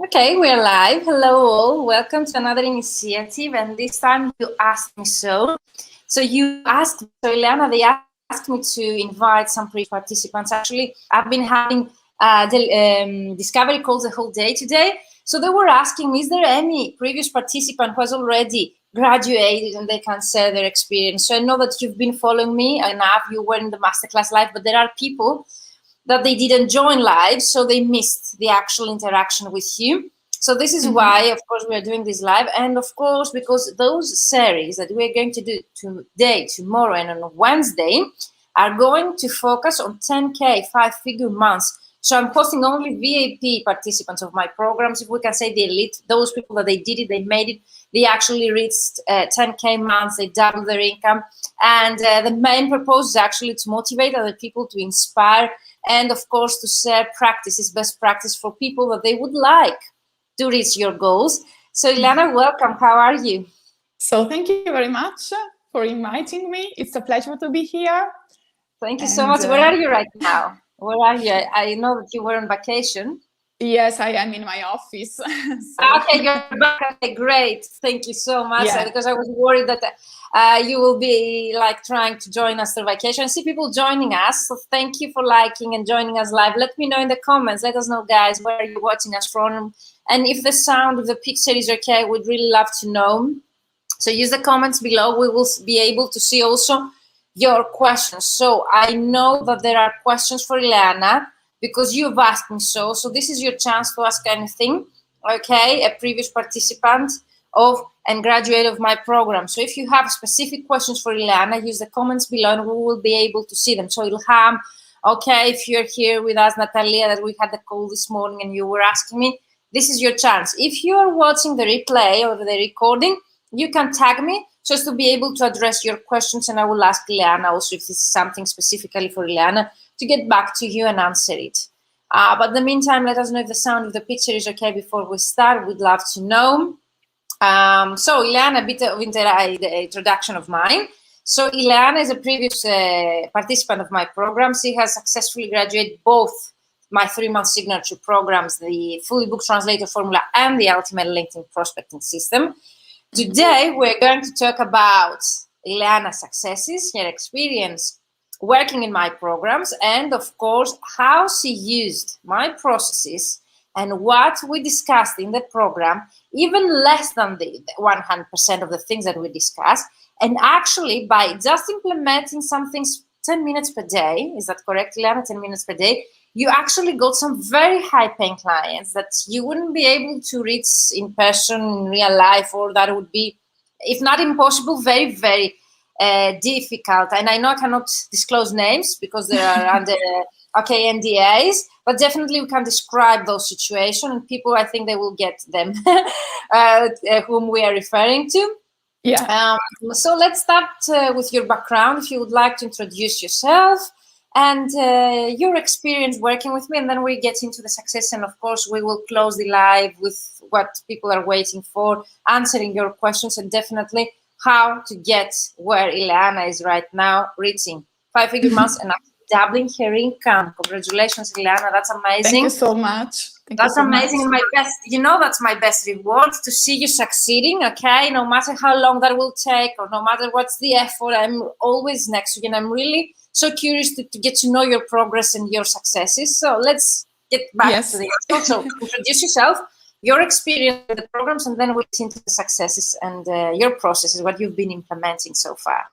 Okay, we're live. Hello all. Welcome to another initiative. And this time you asked me so. Ileana, they asked me to invite some previous participants. Actually, I've been having the discovery calls the whole day today. So they were asking me, is there any previous participant who has already graduated and they can share their experience? So I know that you've been following me enough. You were in the masterclass live, but there are people that they didn't join live, so they missed the actual interaction with you. So this is why, of course, we are doing this live. And of course, because those series that we're going to do today, tomorrow, and on Wednesday are going to focus on 10K, 5-figure months. So I'm posting only VIP participants of my programs, if we can say the elite, those people that they did it, they made it, they actually reached 10K months, they doubled their income. And the main purpose is actually to motivate other people, to inspire, and of course to share practices, best practice for people that they would like to reach your goals. So Ileana, welcome. How are you? So thank you very much for inviting me. It's a pleasure to be here. Thank you so much. Where are you right now? Where are you? I know that you were on vacation. Yes, I am in my office. So. Okay, you're back. Okay, great. Thank you so much. Because I was worried that you will be like trying to join us for vacation. I see people joining us. So thank you for liking and joining us live. Let me know in the comments. Let us know, guys, where are you watching us from? And if the sound of the picture is okay, we'd really love to know. So use the comments below. We will be able to see also your questions. So I know that there are questions for Ileana, because you've asked me so. So this is your chance to ask anything, okay? A previous participant of and graduate of my program. So if you have specific questions for Ileana, use the comments below and we will be able to see them. So Ilham, okay, if you're here with us, Natalia, that we had the call this morning and you were asking me, this is your chance. If you are watching the replay or the recording, you can tag me just to be able to address your questions, and I will ask Ileana also if this is something specifically for Ileana to get back to you and answer it. But in the meantime, let us know if the sound of the picture is okay before we start. We'd love to know. So Ileana, a bit of the introduction of mine. So Ileana is a previous participant of my program. She has successfully graduated both my 3-month signature programs, the fully booked translator formula and the ultimate LinkedIn prospecting system. Today, we're going to talk about Ileana's successes, her experience working in my programs, and of course, how she used my processes and what we discussed in the program, even less than the 100% of the things that we discussed. And actually, by just implementing some things 10 minutes per day, is that correct, Ileana? 10 minutes per day, you actually got some very high-paying clients that you wouldn't be able to reach in person, in real life, or that would be, if not impossible, very, very difficult. And I know I cannot disclose names because they are under NDAs, but definitely we can describe those situations, and people, I think they will get them, whom we are referring to. Yeah. So let's start with your background. If you would like to introduce yourself and your experience working with me, and then we get into the success, and of course we will close the live with what people are waiting for, answering your questions, and definitely how to get where Ileana is right now, reaching 5-figure months and doubling her income. Congratulations, Ileana, that's amazing. Thank you so much. That's amazing. And my best, that's my best reward, to see you succeeding, okay? No matter how long that will take, or no matter what's the effort, I'm always next to you, and I'm really so curious to get to know your progress and your successes. So let's get back to the episode. So introduce yourself, your experience with the programs, and then we'll get into the successes and your processes, what you've been implementing so far.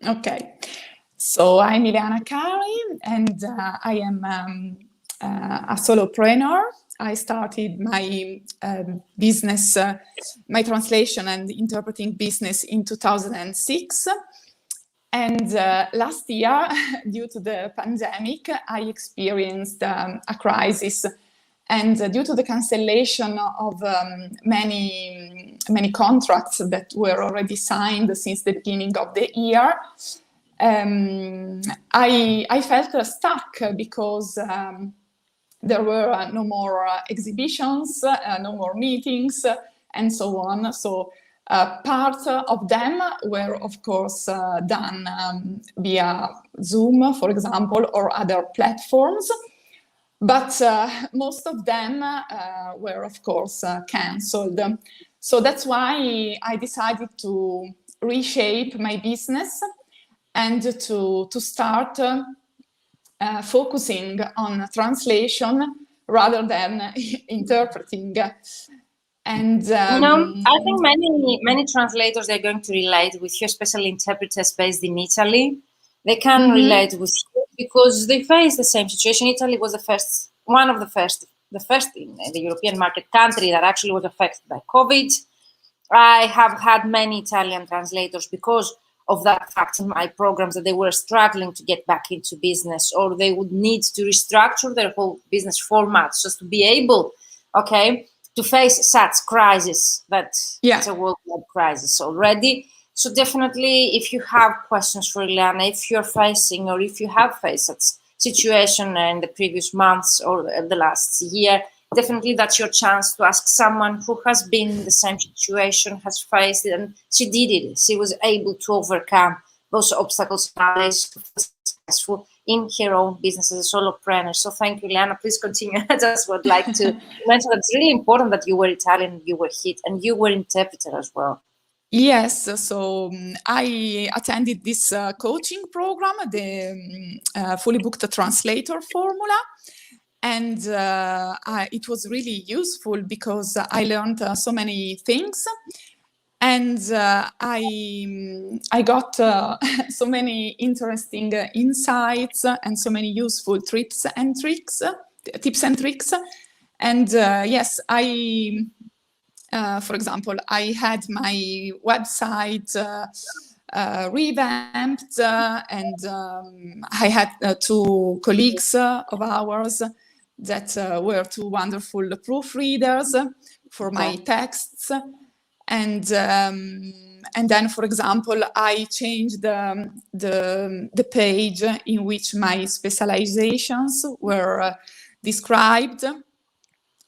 Okay. So I'm Ileana Cari, and I am a solopreneur. I started my business, my translation and interpreting business in 2006. And last year, due to the pandemic, I experienced a crisis. And due to the cancellation of many contracts that were already signed since the beginning of the year, I felt stuck because there were no more exhibitions, no more meetings, and so on. So part of them were, of course, done via Zoom, for example, or other platforms. but most of them were, of course, cancelled. So that's why I decided to reshape my business and to start focusing on translation rather than interpreting. And I think many translators, they're going to relate with you, especially interpreters based in Italy. They can relate with you because they face the same situation. Italy was one of the first in the European market country that actually was affected by COVID. I have had many Italian translators because of that fact in my programs, that they were struggling to get back into business, or they would need to restructure their whole business formats just to be able, to face such crisis that it's a worldwide crisis already. So definitely, if you have questions for Ileana, if you're facing or if you have faced such situation in the previous months or the last year, definitely that's your chance to ask someone who has been in the same situation, has faced it, and she did it. She was able to overcome those obstacles and successful in her own business as a solopreneur. So thank you, Ileana. Please continue. I just would like to mention that it's really important that you were Italian, you were hit, and you were interpreter as well. Yes, so I attended this coaching program, the Fully Booked Translator Formula, and it was really useful because I learned so many things, and I got so many interesting insights and so many useful tips and tricks. And yes, for example, I had my website revamped, and I had two colleagues of ours that were two wonderful proofreaders for my texts. And then, for example, I changed the page in which my specializations were described,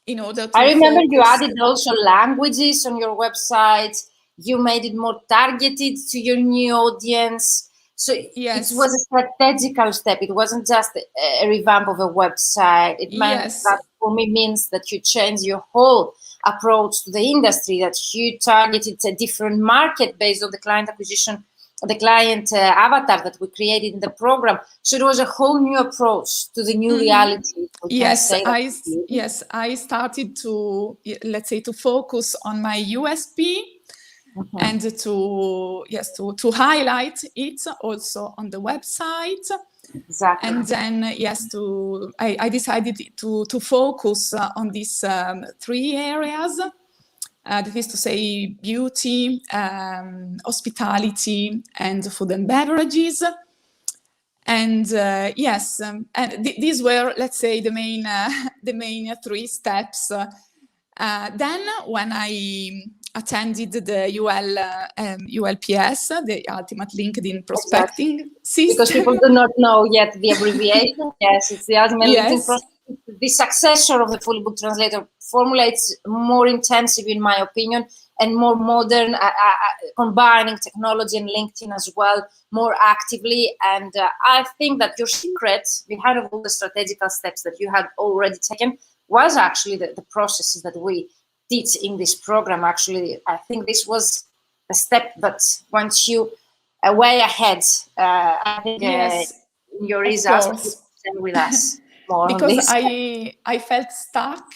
in order to I remember focus. You added also languages on your website. You made it more targeted to your new audience. So yes. It was a strategical step. It wasn't just a revamp of a website. It meant that, for me, means that you changed your whole approach to the industry, that you targeted a different market based on the client acquisition, the client avatar that we created in the program. So it was a whole new approach to the new reality. Yes, I started to, let's say, to focus on my USP and to highlight it also on the website. Exactly. And then, I decided to focus on these three areas. That is to say, beauty, hospitality, and food and beverages. And and these were, let's say, the main three steps. Then, when I attended the ULPS, the Ultimate LinkedIn Prospecting System, because people do not know yet the abbreviation. Yes, it's the Ultimate LinkedIn Prospecting. The successor of the Fully Booked Translator formula. It's more intensive, in my opinion, and more modern, combining technology and LinkedIn as well more actively. And I think that your secret behind all the strategical steps that you had already taken was actually the processes that we teach in this program. Actually, I think this was a step that went you way ahead. I think in your results, with us. Because I felt stuck,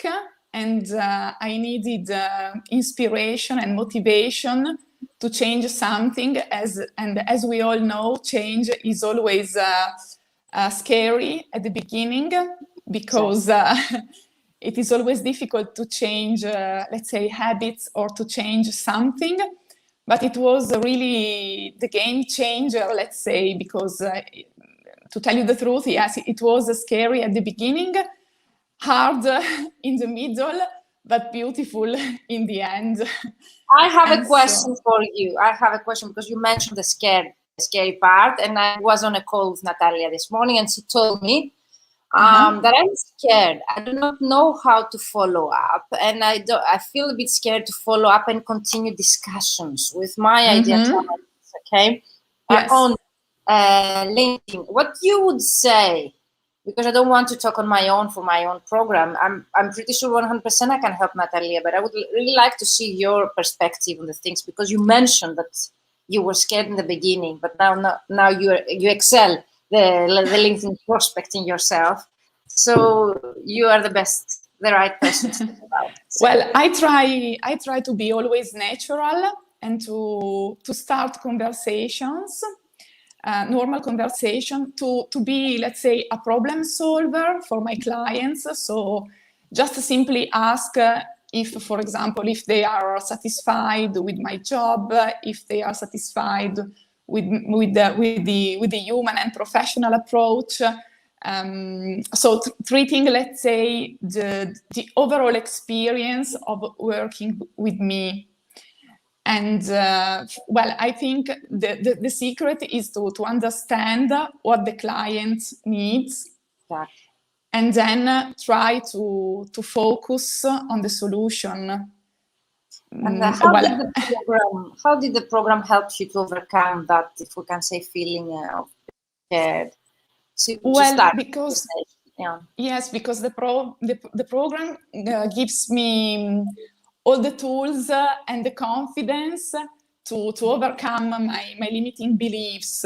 and I needed inspiration and motivation to change something. As we all know, change is always scary at the beginning, because it is always difficult to change, let's say, habits, or to change something. But it was really the game changer, let's say, because to tell you the truth, yes, it was scary at the beginning, hard in the middle, but beautiful in the end. I have a question for you. I have a question, because you mentioned the scary part, and I was on a call with Natalia this morning, and she told me that I'm scared. I do not know how to follow up, and I feel a bit scared to follow up and continue discussions with my idea clients, on LinkedIn. What you would say because I don't want to talk on my own for my own program. I'm pretty sure 100% I can help Natalia, but I would really like to see your perspective on the things, because you mentioned that you were scared in the beginning, but now you excel the LinkedIn prospecting yourself. So you are the right person to talk about. So. Well, I try to be always natural and to start conversations. Normal conversation, to be, let's say, a problem solver for my clients. So just simply ask if, for example, if they are satisfied with my job, if they are satisfied with the human and professional approach. So treating, let's say, the overall experience of working with me. And well, I think the secret is to understand what the client needs, and then try to focus on the solution. And how did the program help you to overcome that, if we can say, feeling of scared? Because yes, because the program gives me all the tools and the confidence to overcome my limiting beliefs.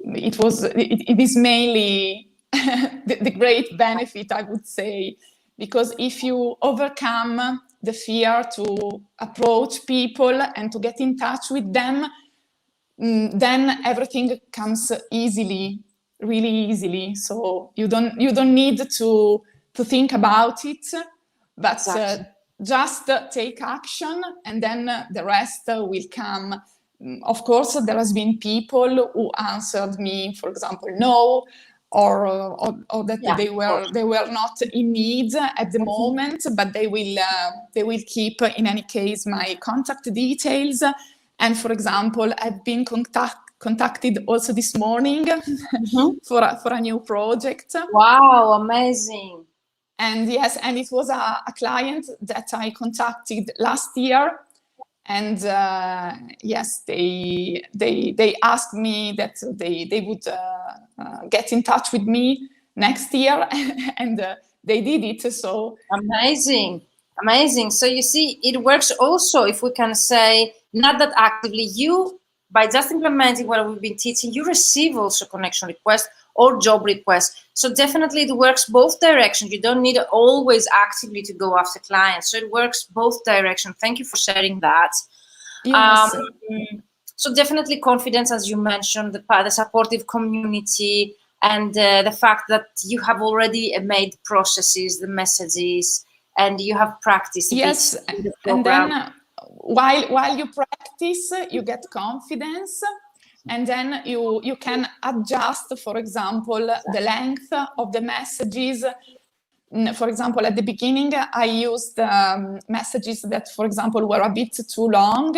It is mainly the great benefit, I would say, because if you overcome the fear to approach people and to get in touch with them, then everything comes easily, really easily. So you don't need to think about it, but just take action, and then the rest will come. Of course, there has been people who answered me, for example, no, or that they were not in need at the moment, but they will keep, in any case, my contact details. And for example, I've been contacted also this morning for a new project. Wow, amazing! And yes, and it was a client that I contacted last year, and yes, they asked me that they would get in touch with me next year, and they did it. So amazing. So you see, it works also, if we can say, not that actively. You, by just implementing what we've been teaching, you receive also connection requests or job requests. So definitely it works both directions. You don't need always actively to go after clients. So it works both directions. Thank you for sharing that. Yes. So definitely confidence, as you mentioned, the supportive community, and the fact that you have already made processes, the messages, and you have practiced. Yes, and then while you practice, you get confidence, and then you can adjust, for example, the length of the messages. For example, at the beginning, I used messages that, for example, were a bit too long.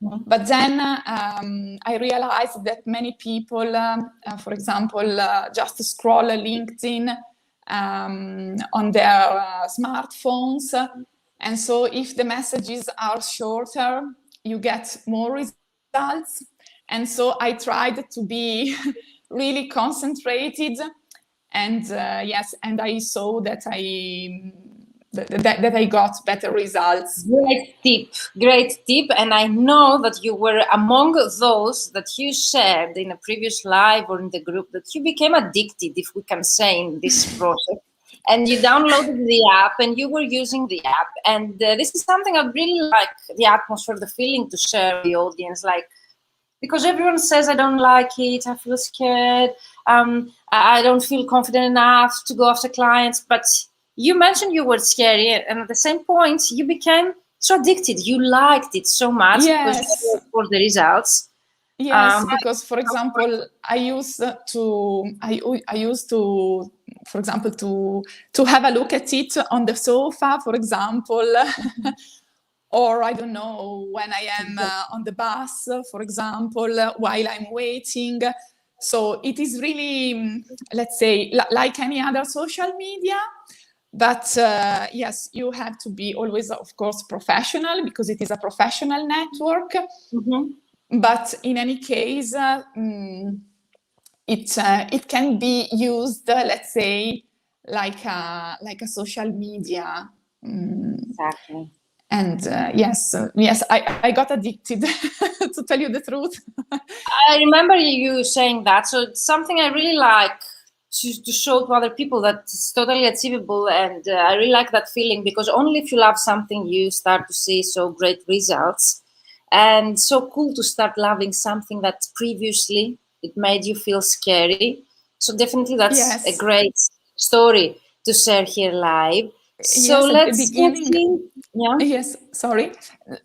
But then I realized that many people, for example, just scroll LinkedIn on their smartphones. And so if the messages are shorter, you get more results. And so I tried to be really concentrated. And yes, and I saw that I got better results. Great tip. And I know that you were among those that you shared in a previous live or in the group that you became addicted, if we can say, in this process. And you downloaded the app and you were using the app. And this is something I really like, the atmosphere, the feeling to share with the audience, like, because everyone says, I don't like it, I feel scared, I don't feel confident enough to go after clients. But you mentioned you were scary, and at the same point, you became so addicted. You liked it so much, because for the results. Yes, because, for example, I used to, for example, to have a look at it on the sofa, for example, or I don't know, when I am on the bus, for example, while I'm waiting. So it is really, let's say, like any other social media. But yes, you have to be always, of course, professional, because it is a professional network. But in any case, it can be used, let's say, like a social media. Exactly. And yes, I got addicted, to tell you the truth. I remember you saying that. So it's something I really like to show to other people that it's totally achievable. And I really like that feeling, because only if you love something, you start to see so great results. And so cool to start loving something that previously it made you feel scary. So definitely that's a Yes. great story to share here live. So Yes, at the let's beginning. continue. Yeah. Yes, sorry.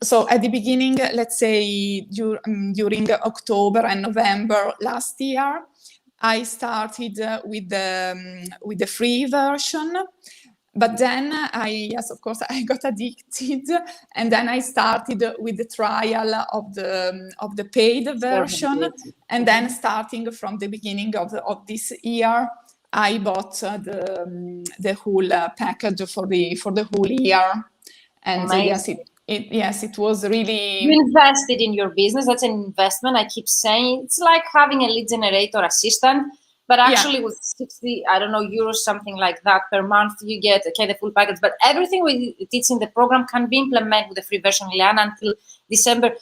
So at the beginning, let's say during October and November last year, I started with the free version. But then yes, of course, I got addicted, and then I started with the trial of the paid version, and then starting from the beginning of this year, I bought the whole package for the whole year, and yes, it was really. You invested in your business. That's an investment. I keep saying it's like having a lead generator assistant, but actually with 60, I don't know, euros, something like that per month, you get the full package. But everything we teach in the program can be implemented with the free version. Liana, until December,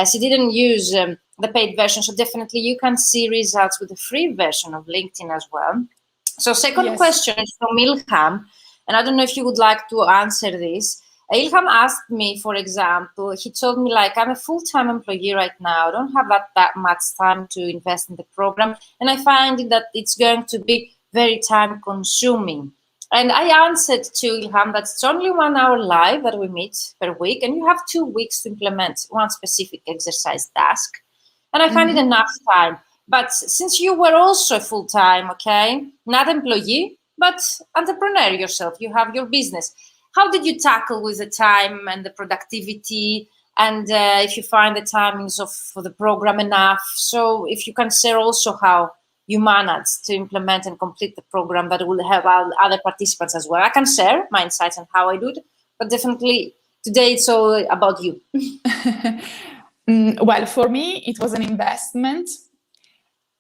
she didn't use the paid version. So definitely you can see results with the free version of LinkedIn as well. So second question is from Ilham, and I don't know if you would like to answer this. Ilham asked me, for example, he told me, like, I'm a full-time employee right now. I don't have that much time to invest in the program. And I find that it's going to be very time-consuming. And I answered to Ilham that it's only 1 hour live that we meet per week. And you have 2 weeks to implement one specific exercise task. And I find it enough time. But since you were also full-time, okay, not employee, but entrepreneur yourself, you have your business. How did you tackle with the time and the productivity, and if you find the timings for the program enough? So if you can share also how you managed to implement and complete the program, that will help other participants as well. I can share my insights on how I do it, but definitely today it's all about you. Well, for me, it was an investment.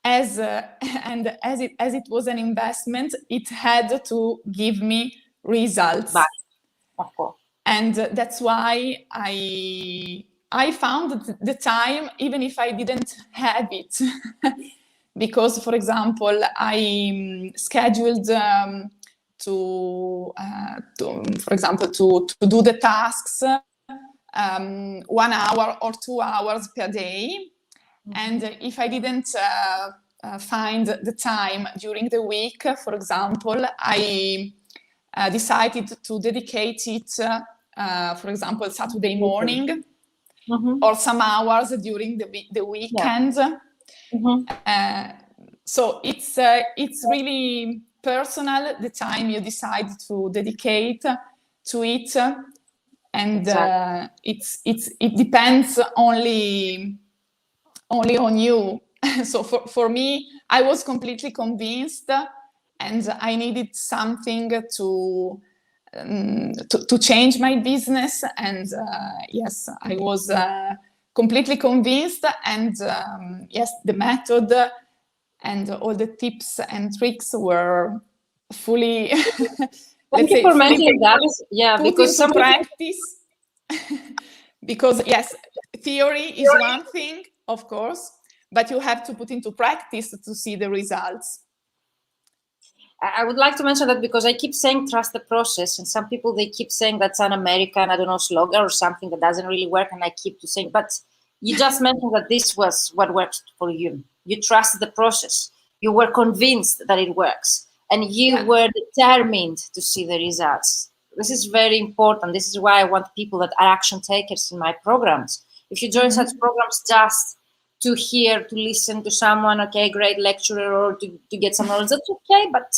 As it was an investment, it had to give me results. But, of course. And that's why I found the time, even if I didn't have it. Because, for example, I scheduled for example, to do the tasks 1 hour or 2 hours per day. And if I didn't find the time during the week, for example, I decided to dedicate it, for example, Saturday morning, or some hours during the weekend. So it's really personal, the time you decide to dedicate to it, and it depends only on you. So for me, I was completely convinced, and I needed something to change my business. And yes, I was completely convinced. And yes, the method and all the tips and tricks were fully. Thank you for mentioning that. Yeah, because some practice. Because yes, theory is one thing, of course, but you have to put into practice to see the results. I would like to mention that because I keep saying trust the process, and some people, they keep saying that's an American, I don't know, slogan or something that doesn't really work, and I keep saying, but you just mentioned that this was what worked for you. You trusted the process. You were convinced that it works, and you were determined to see the results. This is very important. This is why I want people that are action takers in my programs. If you join such programs just to hear, to listen to someone, okay, great lecturer, or to get some knowledge, that's okay, but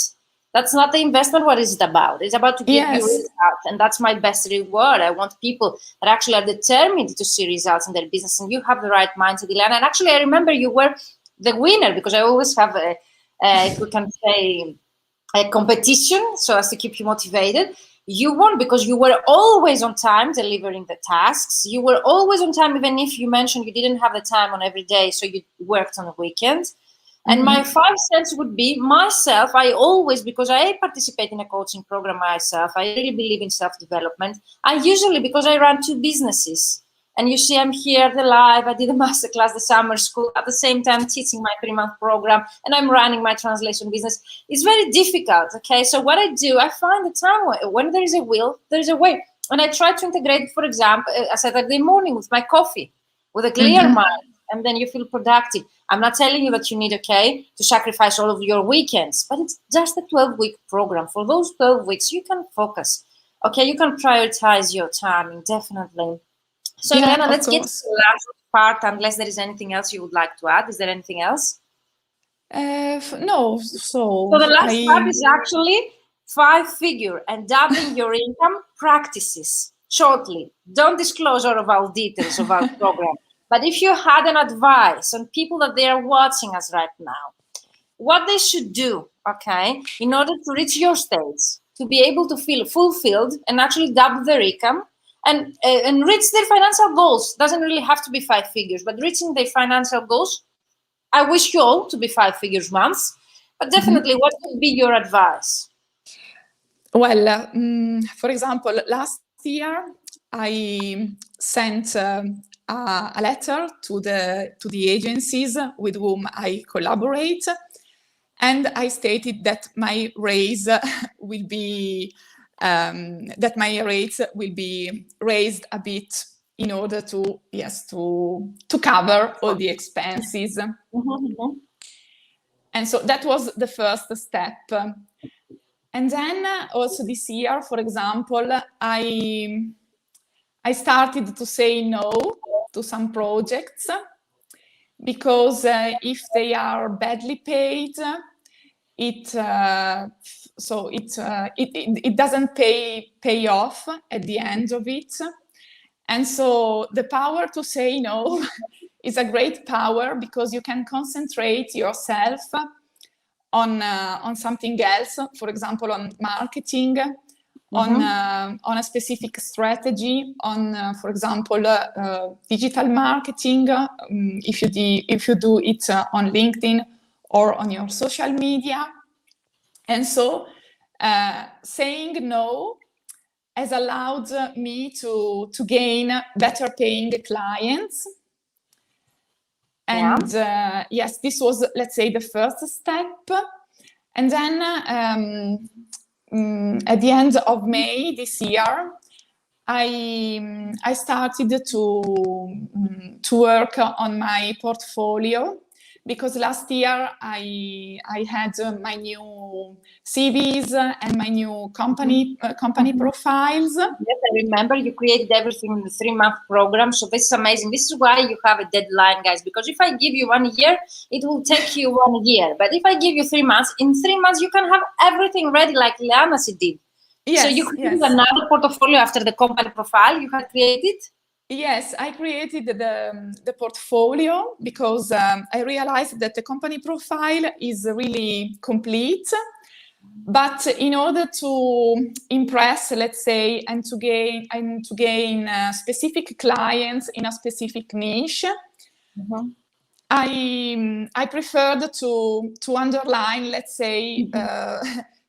that's not the investment. What is it about? It's about to give you results, and that's my best reward. I want people that actually are determined to see results in their business, and you have the right mindset, Ilana. And actually, I remember you were the winner, because I always have if we can say, a competition so as to keep you motivated. You won because you were always on time delivering the tasks. You were always on time, even if you mentioned you didn't have the time on every day, so you worked on the weekends. And my 5 cents would be myself. I always, because I participate in a coaching program myself, I really believe in self-development. I usually, because I run 2 businesses, and you see I'm here the live, I did a masterclass, the summer school, at the same time teaching my 3-month program, and I'm running my translation business. It's very difficult, okay? So what I do, I find the time when there is a will, there is a way. And I try to integrate, for example, a Saturday morning with my coffee, with a clear mind, and then you feel productive. I'm not telling you that you need, okay, to sacrifice all of your weekends, but it's just a 12-week program. For those 12 weeks, you can focus, okay? You can prioritize your timing, definitely. So, Elena, let's get to the last part, unless there is anything else you would like to add. Is there anything else? No. So the last part is actually 5-figure and doubling your income practices. Shortly, don't disclose all of our details of our program. But if you had an advice on people that they are watching us right now, what they should do, okay, in order to reach your stage, to be able to feel fulfilled and actually double their income, and reach their financial goals. Doesn't really have to be 5 figures, but reaching their financial goals. I wish you all to be 5 figures months, but definitely, what would be your advice? Well, for example, last year I sent a letter to the agencies with whom I collaborate, and I stated that my raise will be that my rates will be raised a bit in order to cover all the expenses. And so that was the first step. And then also this year, for example, I started to say no to some projects because if they are badly paid, it doesn't pay off at the end of it. And so the power to say no is a great power, because you can concentrate yourself on something else, for example, on marketing, on a specific strategy, on, for example, digital marketing, if you do it on LinkedIn or on your social media. And so saying no has allowed me to gain better paying clients. And yes, this was, let's say, the first step. And then at the end of May this year, I started to work on my portfolio, because last year I had my new CVs and my new company profiles. Yes, I remember you created everything in the 3-month program. So this is amazing. This is why you have a deadline, guys, because if I give you 1 year, it will take you 1 year. But if I give you 3 months, in 3 months, you can have everything ready like Liana did. Yes, so you created another portfolio after the company profile you had created? Yes, I created the portfolio because I realized that the company profile is really complete. But in order to impress, let's say, and to gain specific clients in a specific niche, I preferred to underline, let's say,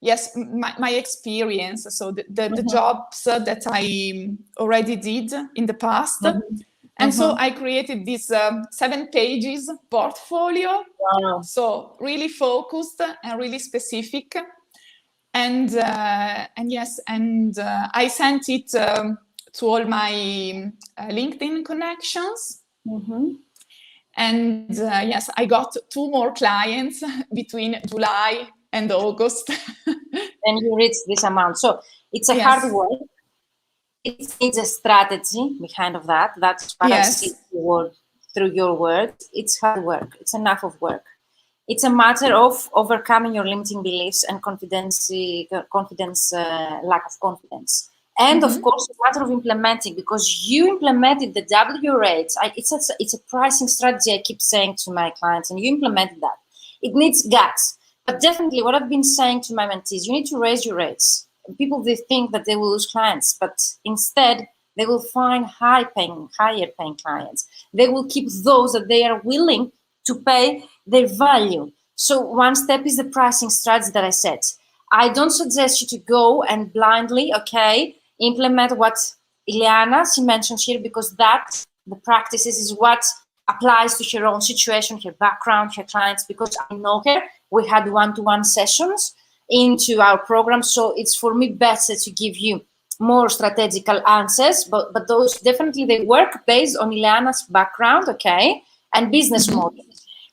yes, my experience. So the jobs that I already did in the past. And so I created this 7 pages portfolio. Wow. So really focused and really specific. And yes, and I sent it to all my LinkedIn connections. And yes, I got 2 more clients between July and August. And you reached this amount. So it's a hard work. It needs a strategy behind of that. That's what I see through your words. It's hard work. It's enough of work. It's a matter of overcoming your limiting beliefs and lack of confidence. And of course, a matter of implementing, because you implemented the W rates. It's a pricing strategy I keep saying to my clients, and you implemented that. It needs guts. But definitely what I've been saying to my mentees, you need to raise your rates. People, they think that they will lose clients, but instead they will find higher paying clients. They will keep those that they are willing to pay their value. So one step is the pricing strategy that I said. I don't suggest you to go and blindly, okay, implement what Ileana, she mentioned here, because that, the practices is what applies to her own situation, her background, her clients, because I know her. We had one-to-one sessions into our program, so it's for me better to give you more strategical answers, but those definitely, they work based on Ileana's background, okay, and business model.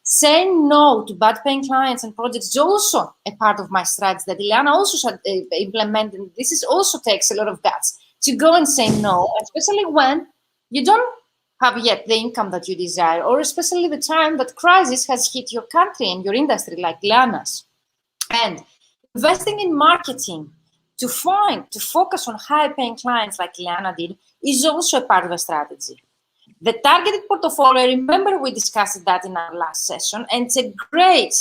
Saying no to bad paying clients and projects is also a part of my strategy that Ileana also should implement. And this is also takes a lot of guts to go and say no, especially when you don't have yet the income that you desire, or especially the time that crisis has hit your country and your industry, like Ileana's. And investing in marketing to focus on high-paying clients like Ileana did is also a part of a strategy. The targeted portfolio, remember we discussed that in our last session, and it's a great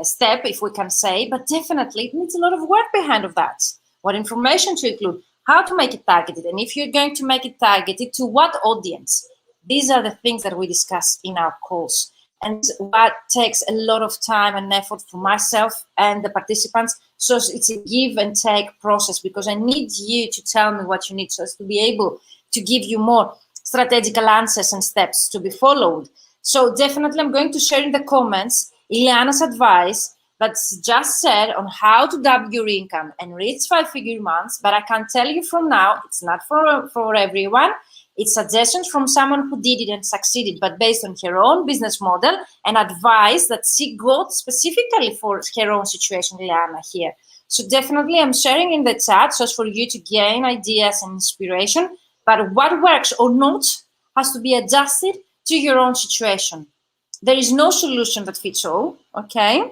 step, if we can say, but definitely it needs a lot of work behind of that. What information to include, how to make it targeted, and if you're going to make it targeted, to what audience. These are the things that we discuss in our course. And what takes a lot of time and effort for myself and the participants. So it's a give and take process, because I need you to tell me what you need so as to be able to give you more strategical answers and steps to be followed. So definitely I'm going to share in the comments Ileana's advice that's just said on how to double your income and reach 5-figure months. But I can tell you from now, it's not for everyone. It's suggestions from someone who did it and succeeded, but based on her own business model and advice that she got specifically for her own situation, Ileana, here. So definitely I'm sharing in the chat so as for you to gain ideas and inspiration, but what works or not has to be adjusted to your own situation. There is no solution that fits all, okay?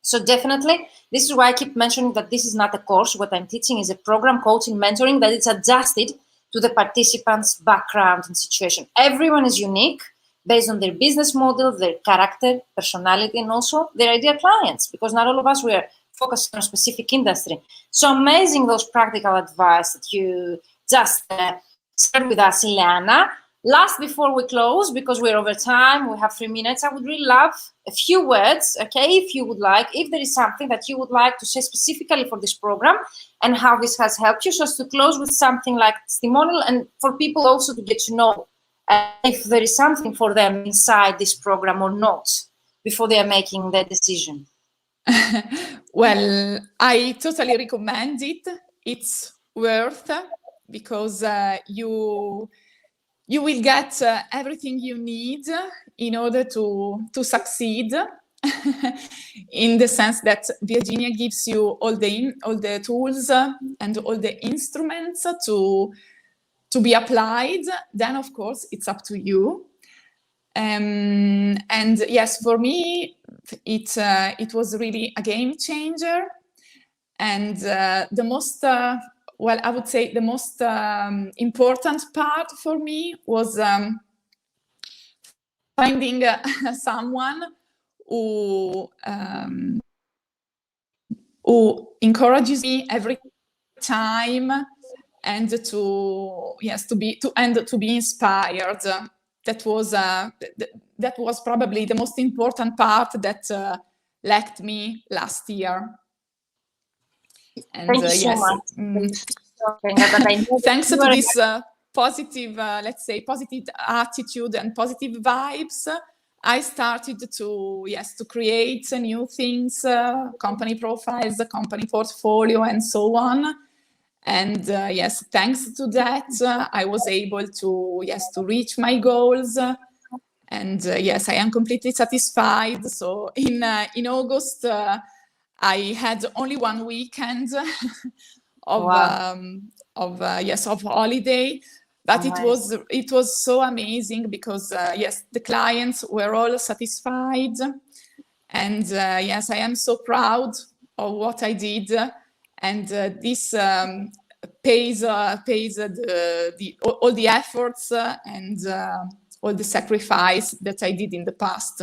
So definitely, this is why I keep mentioning that this is not a course. What I'm teaching is a program, coaching, mentoring, that it's adjusted to the participants' background and situation. Everyone is unique based on their business model, their character, personality, and also their ideal clients, because not all of us, we are focused on a specific industry. So amazing those practical advice that you just shared with us, Ileana. Last, before we close, because we're over time, we have 3 minutes, I would really love a few words, okay, if you would like, if there is something that you would like to say specifically for this program and how this has helped you, just to close with something like testimonial, and for people also to get to know if there is something for them inside this program or not before they are making their decision. Well, I totally recommend it. It's worth, because you will get everything you need in order to succeed, in the sense that Virginia gives you all the tools and all the instruments to be applied. Then, of course, it's up to you. And yes, for me, it was really a game changer. And the most well, I would say the most important part for me was finding someone who encourages me every time, and to be inspired. That was probably the most important part that lacked me last year. And Thank you so much. Thanks to this positive, let's say, positive attitude and positive vibes, I started to create new things, company profiles, company portfolio, and so on. And yes, thanks to that, I was able to reach my goals. And yes, I am completely satisfied. So in August, I had only one weekend of holiday, but it was so amazing, because yes, the clients were all satisfied, and yes, I am so proud of what I did, and this pays all the efforts and all the sacrifice that I did in the past.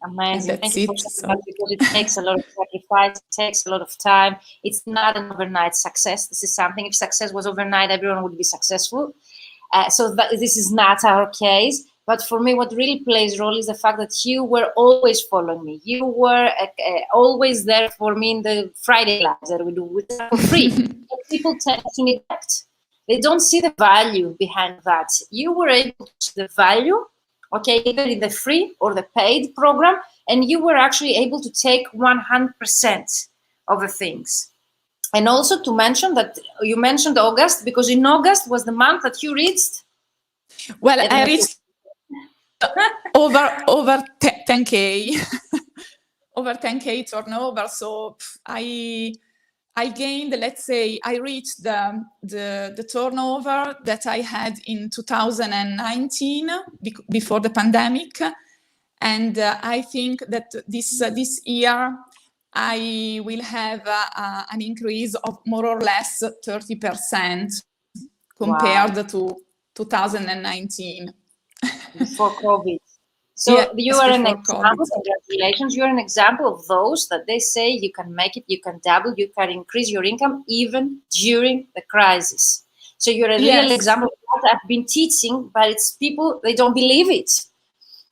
Amazing. Thank you for sharing that, because it takes a lot of sacrifice, it takes a lot of time. It's not an overnight success. This is something, if success was overnight, everyone would be successful. So this is not our case. But for me, what really plays a role is the fact that you were always following me. You were always there for me in the Friday lives that we do with for free. People tend to neglect. They don't see the value behind that. You were able to see the value, okay, either in the free or the paid program, and you were actually able to take 100% of the things. And also to mention that you mentioned August, because in August was the month that you reached. Well, I reached over 10K, over 10K turnover. So I gained, let's say, I reached the turnover that I had in 2019 before the pandemic, and I think that this year I will have an increase of more or less 30% compared to 2019. Before COVID. So yes, you are an example, congratulations, you're an example of those that they say you can make it, you can double, you can increase your income even during the crisis. So you're a real example of what I've been teaching, but it's people, they don't believe it.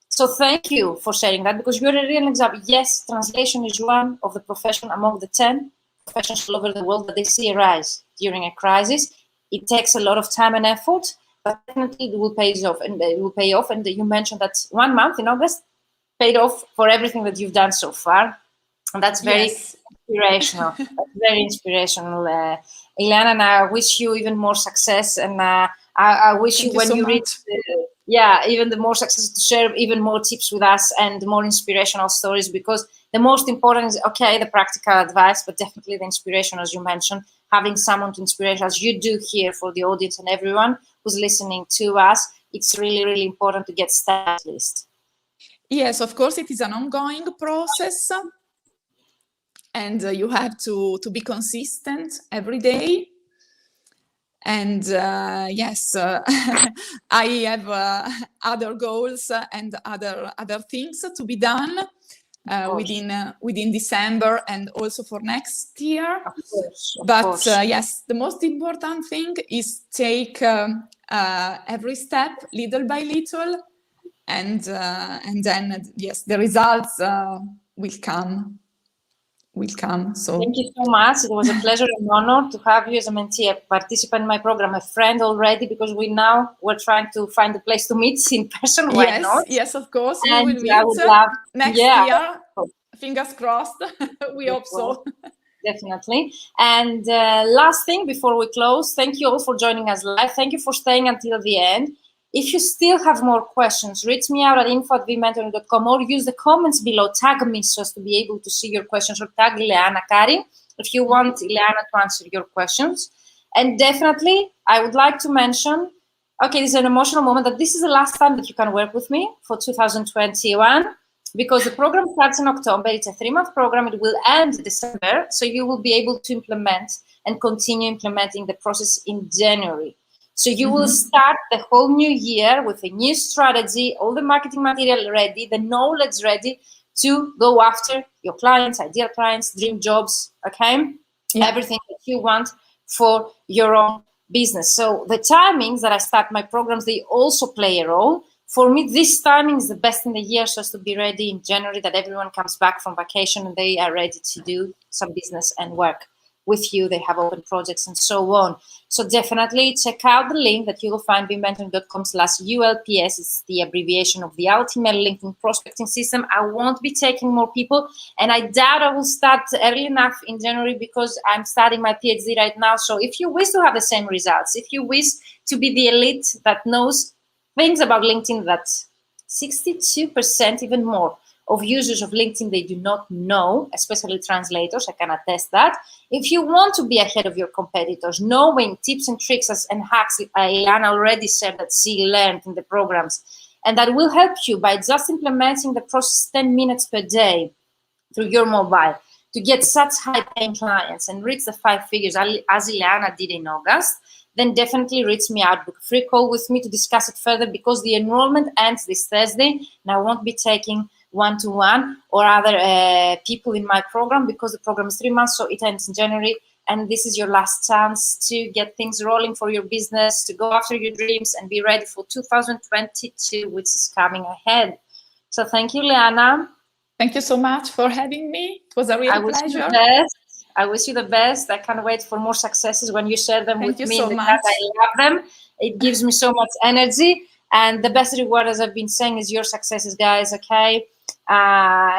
So thank you for sharing that, because you're a real example. Yes, translation is one of the profession among the 10 professions all over the world that they see a rise during a crisis. It takes a lot of time and effort, but definitely it will pay off, and it will pay off. And you mentioned that 1 month in August paid off for everything that you've done so far, and that's very inspirational. That's very inspirational, Ileana. And I wish you even more success, and I wish you when you reach, even the more success, to share even more tips with us and more inspirational stories, because the most important is, okay, the practical advice, but definitely the inspiration, as you mentioned, having someone to inspire, as you do here for the audience and everyone who's listening to us. It's really, really important to get started at least. Yes, of course, it is an ongoing process, and you have to be consistent every day. And yes, I have other goals and other things to be done within December and also for next year. Of course. But yes, the most important thing is take every step little by little, and then yes, the results will come. So thank you so much. It was a pleasure and honor to have you as a mentee, a participant in my program, a friend already, because we're trying to find a place to meet in person. Why not? Yes, of course. And we will meet next year. Fingers crossed. We hope so. Definitely. And last thing before we close, thank you all for joining us live. Thank you for staying until the end. If you still have more questions, reach me out at info@vmentoring.com or use the comments below. Tag me so as to be able to see your questions, or tag Ileana Karin if you want Ileana to answer your questions. And definitely, I would like to mention, okay, this is an emotional moment, that this is the last time that you can work with me for 2021, because the program starts in October. It's a 3-month program. It will end December, so you will be able to implement and continue implementing the process in January. So you will start the whole new year with a new strategy, all the marketing material ready, the knowledge ready to go after your clients, ideal clients, dream jobs, okay? Yeah. Everything that you want for your own business. So the timings that I start my programs, they also play a role. For me, this timing is the best in the year, so as to be ready in January, that everyone comes back from vacation and they are ready to do some business and work with you. They have open projects and so on. So definitely check out the link that you will find vmentoring.com/ULPS. It's the abbreviation of the Ultimate LinkedIn Prospecting System. I won't be taking more people, and I doubt I will start early enough in January, because I'm starting my PhD right now. So if you wish to have the same results, if you wish to be the elite that knows things about LinkedIn that 62%, even more, of users of LinkedIn they do not know, especially translators, I can attest that. If you want to be ahead of your competitors, knowing tips and tricks and hacks, Ileana already said that she learned in the programs, and that will help you by just implementing the process 10 minutes per day through your mobile to get such high-paying clients and reach the 5 figures, as Ileana did in August, then definitely reach me out, book a free call with me to discuss it further, because the enrollment ends this Thursday, and I won't be taking one-to-one, or other people in my program, because the program is 3 months, so it ends in January. And this is your last chance to get things rolling for your business, to go after your dreams and be ready for 2022, which is coming ahead. So thank you, Liana. Thank you so much for having me. It was a real pleasure. I wish you the best. I can't wait for more successes when you share them with me so in the much. chat. I love them. It gives me so much energy. And the best reward, as I've been saying, is your successes, guys, okay?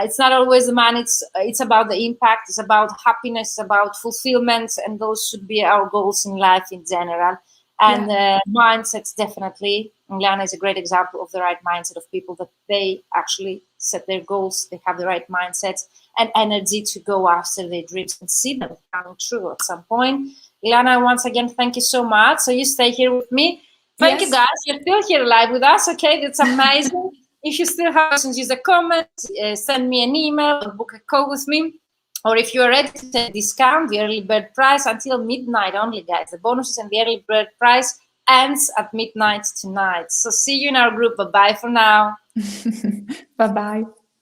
It's not always the money. It's about the impact. It's about happiness. It's about fulfillment. And those should be our goals in life in general. And mindsets, definitely. Liana is a great example of the right mindset of people, that they actually set their goals. They have the right mindsets and energy to go after their dreams and see them coming true at some point. Liana, once again, thank you so much. So you stay here with me. Thank you, guys. You're still here live with us. Okay, that's amazing. If you still have questions, use a comment, send me an email, or book a call with me. Or if you're ready to take discount, the early bird price until midnight only, guys. The bonuses and the early bird price ends at midnight tonight. So see you in our group. Bye-bye for now. Bye-bye.